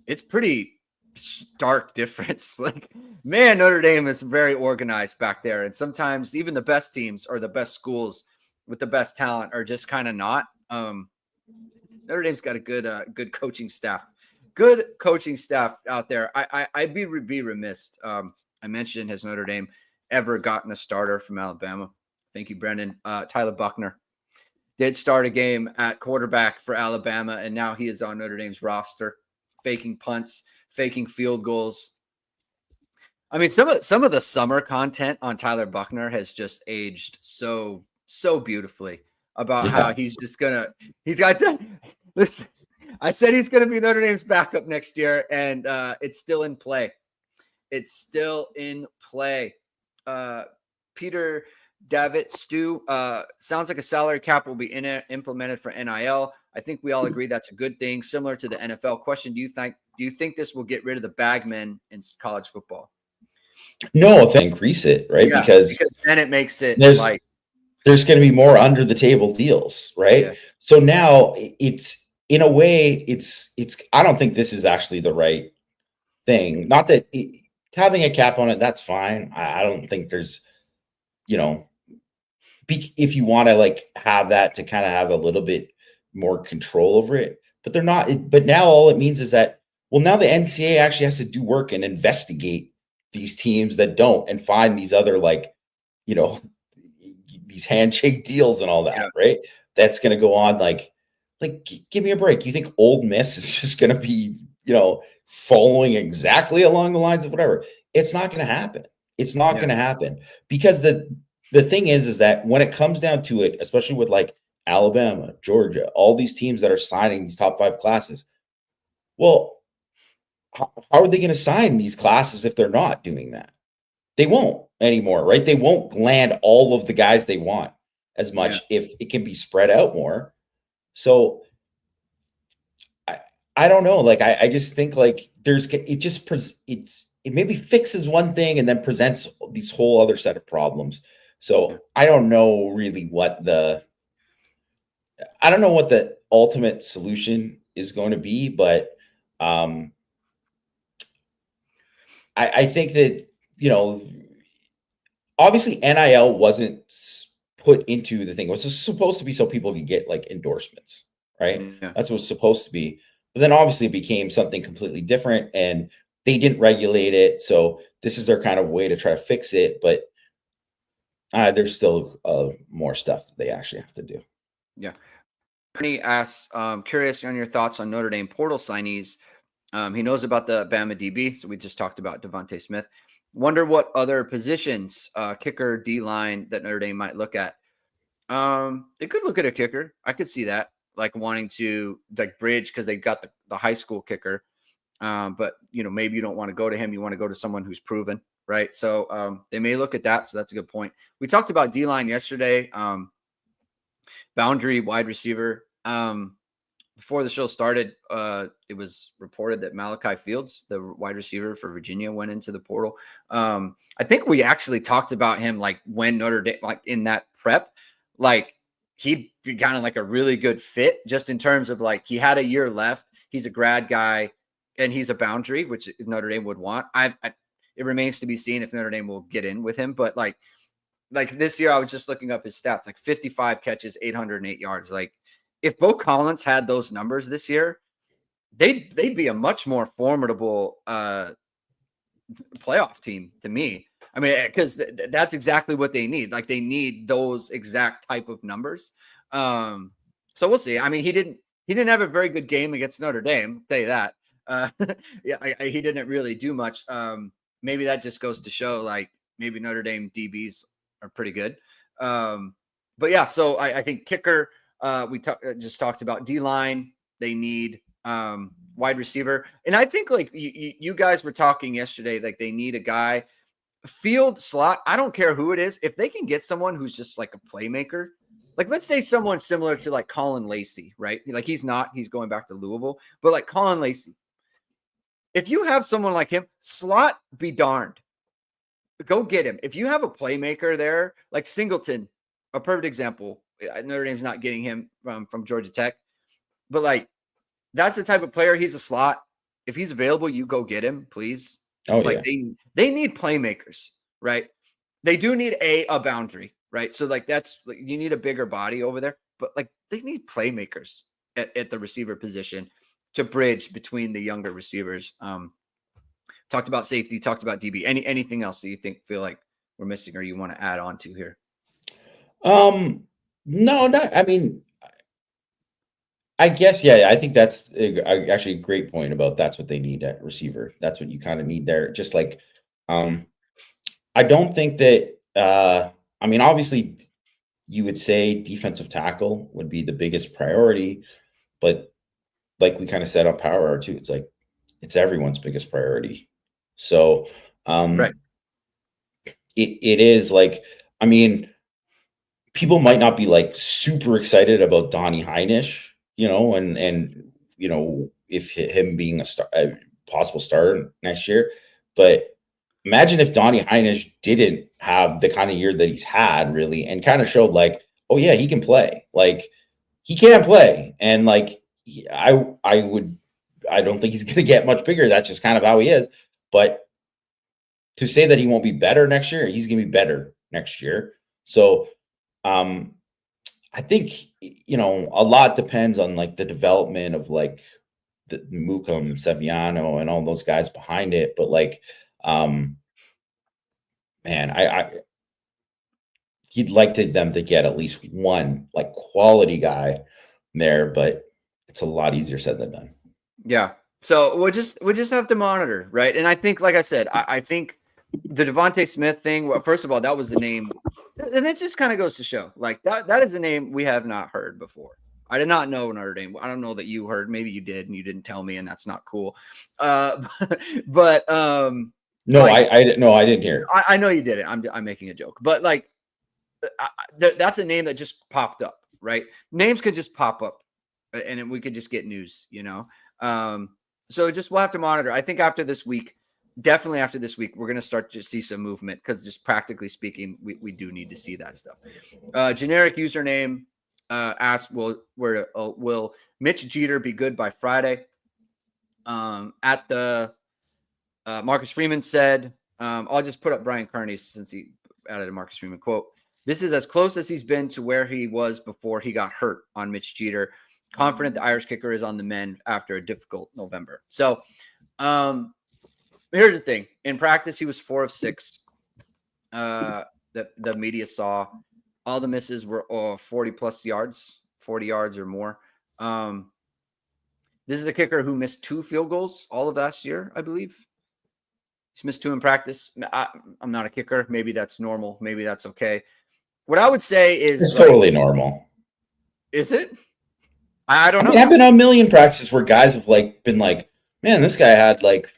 it's pretty stark difference. Like, man, Notre Dame is very organized back there, and sometimes even the best teams or the best schools with the best talent are just kind of not. Notre Dame's got a good coaching staff. Good coaching staff out there. I'd be remiss. I mentioned, has Notre Dame ever gotten a starter from Alabama? Thank you, Brendan. Tyler Buckner did start a game at quarterback for Alabama, and now he is on Notre Dame's roster, faking punts, faking field goals. I mean, some of the summer content on Tyler Buckner has just aged so beautifully about how he's got to listen. I said he's going to be Notre Dame's backup next year, and it's still in play. It's still in play. Peter Davitt Stu, sounds like a salary cap will be implemented for NIL. I think we all agree that's a good thing, similar to the NFL. Question: Do you think this will get rid of the bagmen in college football? No, increase it, right? Yeah, because then it makes it like there's going to be more under the table deals, right? Yeah. So now it's, in a way, it's. I don't think this is actually the right thing. Not that having a cap on it, that's fine. I don't think there's, if you want to like have that to kind of have a little bit more control over it, but they're not. But now all it means is that, well, now the NCAA actually has to do work and investigate these teams that don't, and find these other, like, these handshake deals and all that, right? That's going to go on. Like, give me a break. You think Ole Miss is just going to be, following exactly along the lines of whatever? It's not going to happen. It's not going to happen, because the thing is that when it comes down to it, especially with like Alabama, Georgia, all these teams that are signing these top 5 classes, well, how are they going to sign these classes if they're not doing that? They won't anymore, right? They won't land all of the guys they want as much if it can be spread out more. So I don't know. Like, I just think like it maybe fixes one thing and then presents these whole other set of problems. So I don't know really what the ultimate solution is going to be, but I think that, obviously NIL wasn't put into the thing. It was supposed to be so people could get like endorsements, right? Yeah. That's what it was supposed to be. But then obviously it became something completely different, and they didn't regulate it. So this is their kind of way to try to fix it. But there's still more stuff that they actually have to do. Yeah. Bernie asks, curious on your thoughts on Notre Dame portal signees. He knows about the Bama DB. So we just talked about Devonta Smith. Wonder what other positions, kicker, D-line, that Notre Dame might look at. They could look at a kicker. I could see that, like wanting to like bridge, because they got the high school kicker. But maybe you don't want to go to him. You want to go to someone who's proven, right? So they may look at that. So that's a good point. We talked about D-line yesterday. Boundary wide receiver. Before the show started, it was reported that Malachi Fields, the wide receiver for Virginia, went into the portal. I think we actually talked about him like when Notre Dame, like in that prep, like he'd be kind of like a really good fit, just in terms of like he had a year left. He's a grad guy and he's a boundary, which Notre Dame would want. It remains to be seen if Notre Dame will get in with him. But like this year, I was just looking up his stats, like 55 catches, 808 yards. Like, if Bo Collins had those numbers this year, they'd be a much more formidable playoff team to me. I mean, because that's exactly what they need. Like, they need those exact type of numbers. So we'll see. I mean, he didn't have a very good game against Notre Dame, I'll tell you that. Yeah, he didn't really do much. Maybe that just goes to show like maybe Notre Dame DBs are pretty good. But yeah, so I think kicker. We just talked about D line. They need wide receiver, and I think like you guys were talking yesterday, like they need a guy field slot. I don't care who it is. If they can get someone who's just like a playmaker, like let's say someone similar to like Colin Lacey, right? Like he's going back to Louisville, but like Colin Lacey. If you have someone like him, slot be darned. Go get him. If you have a playmaker there, like Singleton, a perfect example. Notre Dame's not getting him from Georgia Tech, but like that's the type of player. He's a slot. If he's available, you go get him, please. Oh Like yeah. they need playmakers, right? They do need a boundary, right? So like that's like, you need a bigger body over there, but like they need playmakers at the receiver position to bridge between the younger receivers. Talked about safety, talked about DB. Anything else that you feel like we're missing or you want to add on to here? No, not. I mean, I guess yeah. I think that's actually a great point about that's what they need at receiver. That's what you kind of need there. Just like, um, I don't think that. I mean, obviously, you would say defensive tackle would be the biggest priority, but like we kind of said on Power Hour too, it's like it's everyone's biggest priority. So, Right. it is like, I mean, people might not be like super excited about Donnie Heinisch, and if him being a possible starter next year, but imagine if Donnie Heinisch didn't have the kind of year that he's had really, and kind of showed like, oh yeah, he can play, like he can play, and like I don't think he's going to get much bigger. That's just kind of how he is, but to say that he won't be better next year, he's going to be better next year. So um, I think a lot depends on like the development of like the Mukum, Saviano, and all those guys behind it. But like, um, man, I he'd like them to get at least one like quality guy there, but it's a lot easier said than done. Yeah. So we'll just have to monitor, right? And I think, like I said, I think the Devonta Smith thing. Well, first of all, that was the name, and this just kind of goes to show, like that is a name we have not heard before. I did not know Notre Dame. I don't know that you heard. Maybe you did, and you didn't tell me, and that's not cool. But No, like I didn't. No, I didn't hear. I know you did it. I'm making a joke, but like that's a name that just popped up, right? Names could just pop up, and we could just get news, so just we'll have to monitor. I think definitely after this week, we're going to start to see some movement because just practically speaking, we do need to see that stuff. Generic username asks, will Mitch Jeter be good by Friday? At the Marcus Freeman said, I'll just put up Brian Kearney since he added a Marcus Freeman quote. This is as close as he's been to where he was before he got hurt on Mitch Jeter. Confident the Irish kicker is on the mend after a difficult November. So here's the thing. In practice, he was 4 of 6. The media saw all the misses were 40 plus yards, 40 yards or more. This is a kicker who missed 2 field goals all of last year, I believe. He's missed 2 in practice. I'm not a kicker. Maybe that's normal. Maybe that's okay. What I would say is it's totally normal. Is it? I don't know. I've been on a million practices where guys have like been like, man, this guy had like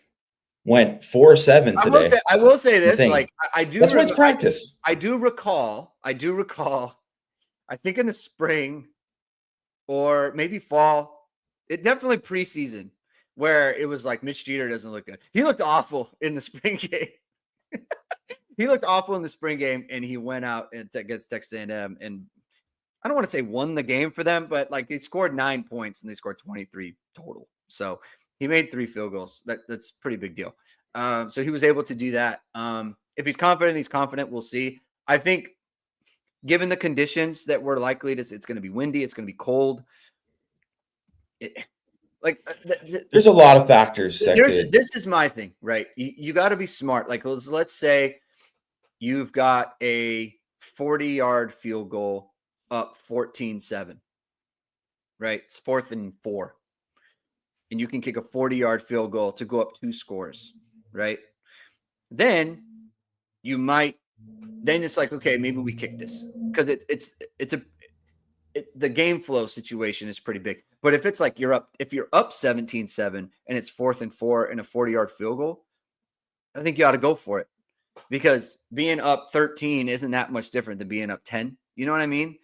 went 4-7 today. I will say this, like I do. That's why it's practice. I do recall. I think in the spring or maybe fall, it definitely preseason where it was like Mitch Jeter doesn't look good. He looked awful in the spring game. He looked awful in the spring game, and he went out against Texas A&M, and I don't want to say won the game for them, but like they scored 9 points and they scored 23 total. So he made 3 field goals. That's a pretty big deal. So he was able to do that. If he's confident. We'll see. I think given the conditions that we're likely to, it's going to be windy. It's going to be cold. There's a lot of factors. This is my thing, right? You got to be smart. Like let's say you've got a 40-yard field goal up 14-7, right? It's 4th and 4. and you can kick a 40-yard field goal to go up 2 scores, right? Then it's like, okay, maybe we kick this, because the game flow situation is pretty big. But if it's like if you're up 17-7 and it's 4th and 4 and a 40-yard field goal, I think you ought to go for it, because being up 13 isn't that much different than being up 10. You know what I mean?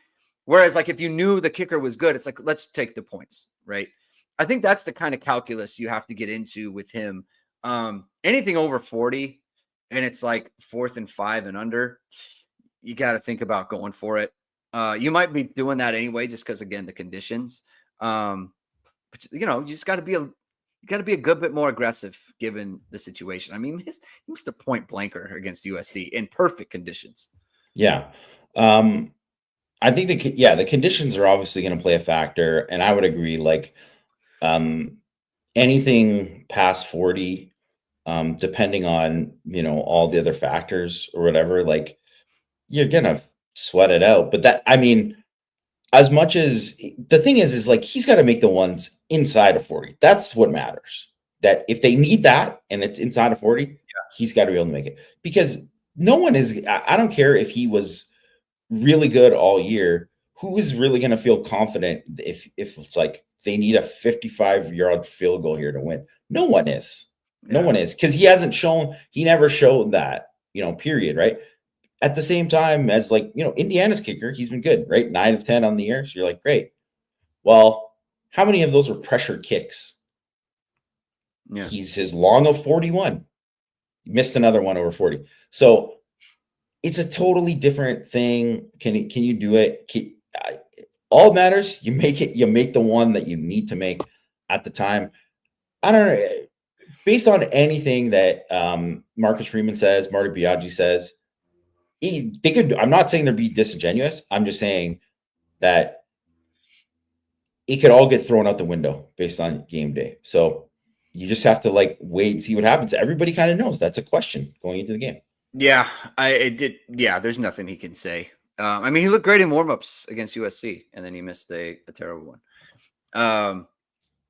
Whereas, like, if you knew the kicker was good, it's like, let's take the points, right? I think that's the kind of calculus you have to get into with him. Anything over 40 and it's like 4th and 5 and under, you got to think about going for it. You might be doing that anyway, just because, again, the conditions. But you just got to be a good bit more aggressive given the situation. I mean, he missed a point blanker against USC in perfect conditions. Yeah. I think the conditions are obviously going to play a factor, and I would agree. Like, anything past 40, depending on all the other factors or whatever, like, you're gonna sweat it out. But that, I mean, as much as the thing is like, he's got to make the ones inside of 40. That's what matters. That if they need that and it's inside of 40, he's got to be able to make it, because no one is. I don't care if he was really good all year. Who is really going to feel confident if it's like they need a 55-yard field goal here to win? No one is. No one is, because he never showed that, period, right? At the same time as, like, Indiana's kicker, he's been good, right? 9 of 10 on the year. So you're like, great. Well, how many of those were pressure kicks? Yeah. He's his long of 41. He missed another one over 40. So it's a totally different thing. Can you do it? All matters, you make it. You make the one that you need to make at the time. I don't know. Based on anything that Marcus Freeman says, Marty Biaggi says, they could. I'm not saying they're being disingenuous. I'm just saying that it could all get thrown out the window based on game day. So you just have to, like, wait and see what happens. Everybody kind of knows that's a question going into the game. Yeah, there's nothing he can say. I mean, he looked great in warmups against USC, and then he missed a terrible one.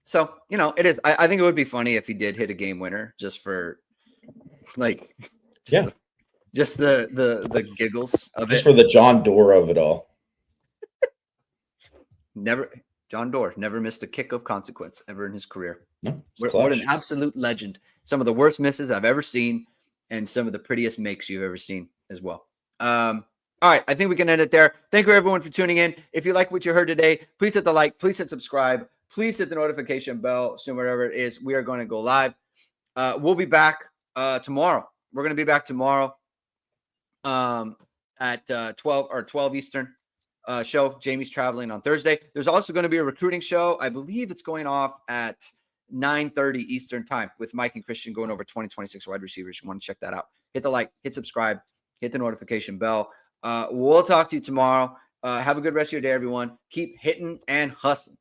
So, it is. I think it would be funny if he did hit a game winner just for, like, just the giggles of it. Just for the John Doerr of it all. John Doerr never missed a kick of consequence ever in his career. No, what an absolute legend. Some of the worst misses I've ever seen, and some of the prettiest makes you've ever seen as well. All right, I think we can end it there. Thank you, everyone, for tuning in. If you like what you heard today, please hit the like, please hit subscribe, please hit the notification bell, soon, whatever it is, we are going to go live. We'll be back tomorrow. We're going to be back tomorrow at 12 Eastern show. Jamie's traveling on Thursday. There's also going to be a recruiting show. I believe it's going off at 9:30 Eastern time with Mike and Christian going over 2026 wide receivers. You want to check that out. Hit the like, hit subscribe, hit the notification bell. We'll talk to you tomorrow. Have a good rest of your day, everyone. Keep hitting and hustling.